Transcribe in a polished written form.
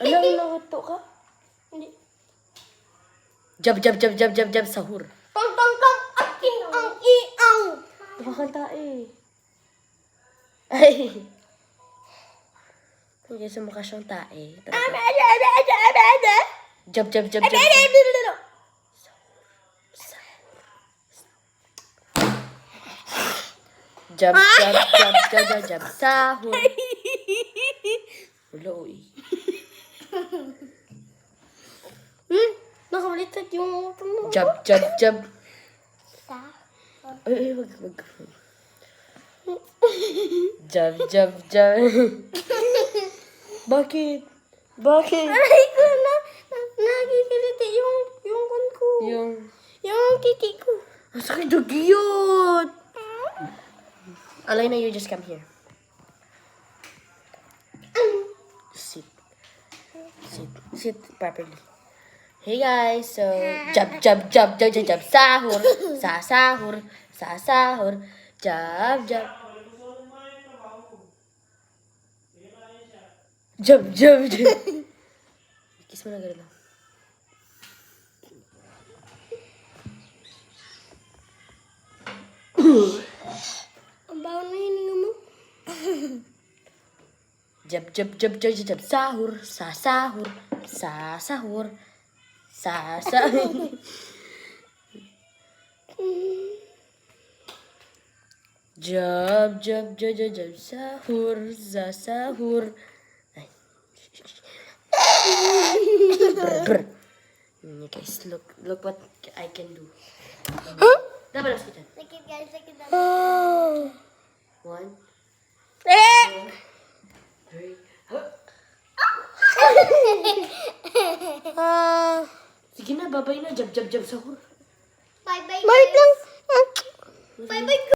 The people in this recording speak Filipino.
Alam, nahuto ka? Hindi. Jab, jab, jab, jab, jab, jab, sahur. Tong tong tong aking ang iang. Makakanta eh. Ay. Kung gusto mo ka siyang tae. Jab, jab, jab, jab. Jab, jab, jab, jab, jab, jab, sahur. Wala, uy. Nakabaliktad yung auto mo. Jab, jab, jab. Ay, wag. Jab, jab, jab. Bakit? Bakit? Aray ko na nagkikiliti yung kon ko. Yung titi ko. Ang sakit dugiyot. Alina, you just come here. Sit. Sit properly. Hey guys, so jab, jab, jab, jab, jab, jab, sahur, sahur, sahur, jab, jab. Jab, jab, jab. Kiss mo na gano'n. Ang baho na hininga mo. Jab, jab, jab, jab, jab, jab, sahur, sahur, sahur, sahur. Jab, jab, jab, jab, jab, sahur, sahur. Ay. Brr. You guys, look what I can do. Huh? Dapat kita. Sakit guys, sakit na. 1, 2, 3. Sige na, babay na. Jab, jab, jab, sahur. Bye-bye. Bye lang. Bye-bye.